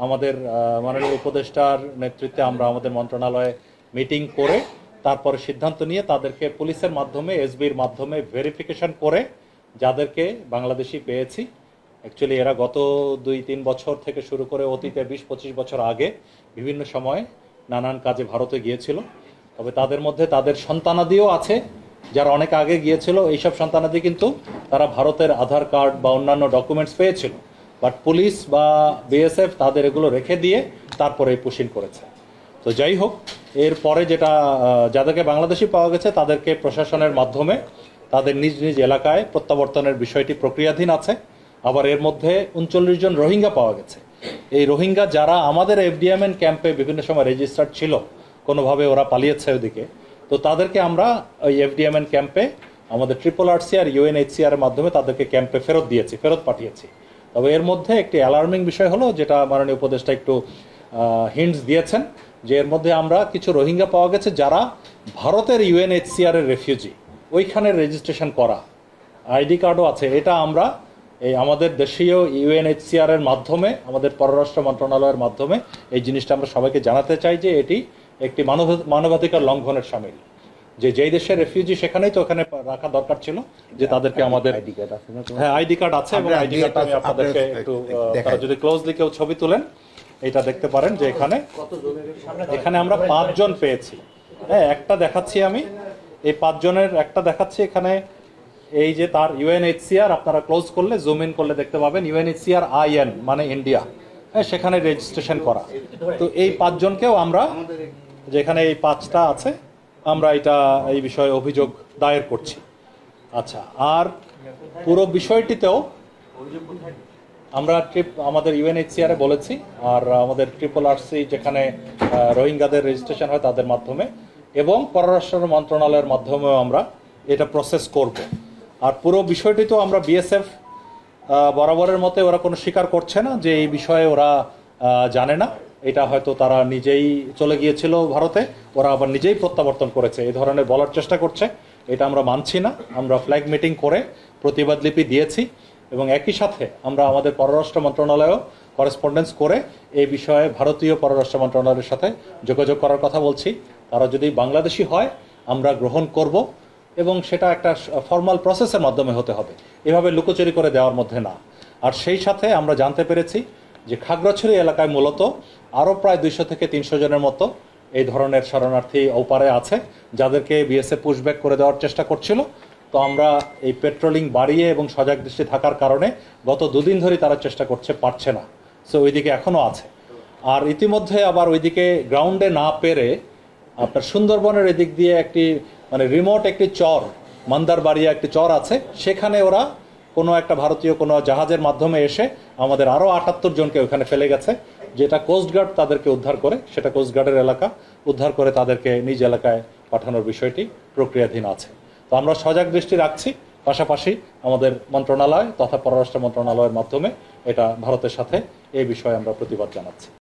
আমাদের মাননীয় উপদেষ্টার নেতৃত্বে আমরা আমাদের মন্ত্রণালয়ে মিটিং করে তারপরে সিদ্ধান্ত নিয়ে তাদেরকে পুলিশের মাধ্যমে এসবির মাধ্যমে ভেরিফিকেশন করে যাদেরকে বাংলাদেশি পেয়েছি। অ্যাকচুয়ালি এরা গত 2-3 বছর থেকে শুরু করে অতীতে 20-25 বছর আগে বিভিন্ন সময় নানান কাজে ভারতে গিয়েছিল। তবে তাদের মধ্যে তাদের সন্তানাদিও আছে যারা অনেক আগে গিয়েছিল। এইসব সন্তানাদি কিন্তু তারা ভারতের আধার কার্ড বা অন্যান্য ডকুমেন্টস পেয়েছিল, বাট পুলিশ বা বিএসএফ তাদের এগুলো রেখে দিয়ে তারপরে পুশিং করেছে। তো যাই হোক, এরপরে যেটা যাদেরকে বাংলাদেশি পাওয়া গেছে তাদেরকে প্রশাসনের মাধ্যমে তাদের নিজ নিজ এলাকায় প্রত্যাবর্তনের বিষয়টি প্রক্রিয়াধীন আছে। আবার এর মধ্যে 39 জন রোহিঙ্গা পাওয়া গেছে। এই রোহিঙ্গা যারা আমাদের এফডিএমএন ক্যাম্পে বিভিন্ন সময় রেজিস্টার্ড ছিল, কোনোভাবে ওরা পালিয়েছে ওদিকে, তো তাদেরকে আমরা ওই এফডিএমএন ক্যাম্পে আমাদের RRRC আর UNHCR এর মাধ্যমে তাদেরকে ক্যাম্পে ফেরত পাঠিয়েছি। তবে এর মধ্যে একটি অ্যালার্মিং বিষয় হলো, যেটা মাননীয় উপদেষ্টা একটু হিন্টস দিয়েছেন, যে এর মধ্যে আমরা কিছু রোহিঙ্গা পাওয়া গেছে যারা ভারতের UNHCR এর রেফিউজি, ওইখানে রেজিস্ট্রেশন করা, আইডি কার্ডও আছে। এটা আমরা এই আমাদের দেশীয় UNHCR এর মাধ্যমে, আমাদের পররাষ্ট্র মন্ত্রণালয়ের মাধ্যমে এই জিনিসটা আমরা সবাইকে জানাতে চাই যে এটি একটি মানবাধিকার লঙ্ঘনের শামিল। যেই দেশের রেফিউজি সেখানেই তো ওখানে রাখা দরকার ছিল, যে তাদেরকে আমাদের আইডি কার্ড আছে। হ্যাঁ, আইডি কার্ড আছে, এবং আইডি কার্ডটা আমি আপনাদেরকে একটু যদি ক্লোজলি কেউ ছবি তুলেন এটা দেখতে পারেন যে এখানে আমরা 5 জন পেয়েছি। হ্যাঁ, একটা দেখাচ্ছি আমি, এই 5 জনের একটা দেখাচ্ছি এখানে। এই যে তার UNHCR, আপনারা ক্লোজ করলে, জুম ইন করলে দেখতে পাবেন UNHCR IN মানে ইন্ডিয়া, হ্যাঁ, সেখানে রেজিস্ট্রেশন করা। তো এই 5 জনকেও আমরা, যেখানে এই 5টা আছে, আমরা এই বিষয়ে অভিযোগ দায়ের করছি। আচ্ছা, আর পুরো বিষয়টিতেও আমরা আমাদের UNHCR এ বলেছি, আর আমাদের RRRC যেখানে রোহিঙ্গাদের রেজিস্ট্রেশন হয় তাদের মাধ্যমে, এবং পররাষ্ট্র মন্ত্রণালয়ের মাধ্যমেও আমরা এটা প্রসেস করব। আর পুরো বিষয়টি তো আমরা BSF বরাবরের মতে ওরা কোনো স্বীকার করছে না যে এই বিষয়ে ওরা জানে না। এটা হয়তো তারা নিজেই চলে গিয়েছিল ভারতে, ওরা আবার নিজেই প্রত্যাবর্তন করেছে, এই ধরনের বলার চেষ্টা করছে। এটা আমরা মানছি না। আমরা ফ্ল্যাগ মিটিং করে প্রতিবাদ লিপি দিয়েছি, এবং একই সাথে আমরা আমাদের পররাষ্ট্র মন্ত্রণালয়েও করেসপন্ডেন্স করে এই বিষয়ে ভারতীয় পররাষ্ট্র মন্ত্রণালয়ের সাথে যোগাযোগ করার কথা বলছি। তারা যদি বাংলাদেশি হয় আমরা গ্রহণ করব, এবং সেটা একটা ফর্মাল প্রসেসের মাধ্যমে হতে হবে, এভাবে লুকোচুরি করে দেওয়ার মধ্যে না। আর সেই সাথে আমরা জানতে পেরেছি যে খাগড়াছড়ি এলাকায় মূলত আরও প্রায় 200 থেকে 300 জনের মতো এই ধরনের শরণার্থী ওপারে আছে, যাদেরকে BSF পুশব্যাক করে দেওয়ার চেষ্টা করছিল। তো আমরা এই পেট্রোলিং বাড়িয়ে এবং সজাগ দৃষ্টি থাকার কারণে গত 2 দিন ধরেই তারা চেষ্টা পারছে না। সো ওইদিকে এখনও আছে। আর ইতিমধ্যে আবার ওইদিকে গ্রাউন্ডে না পেরে আপনার সুন্দরবনের এদিক দিয়ে একটি মানে রিমোট একটি চর, মান্দারবাড়িয়া একটি চর আছে, সেখানে ওরা কোনো একটা ভারতীয় কোনো জাহাজের মাধ্যমে এসে আমাদের আরও 78 জনকে ওখানে ফেলে গেছে, যেটা কোস্টগার্ড তাদেরকে উদ্ধার করে, সেটা কোস্টগার্ডের এলাকা, উদ্ধার করে তাদেরকে নিজ এলাকায় পাঠানোর বিষয়টি প্রক্রিয়াধীন আছে। তো আমরা সজাগ দৃষ্টি রাখছি, পাশাপাশি আমাদের মন্ত্রণালয় তথা পররাষ্ট্র মন্ত্রণালয়ের মাধ্যমে এটা ভারতের সাথে এই বিষয়ে আমরা প্রতিবাদ জানাচ্ছি।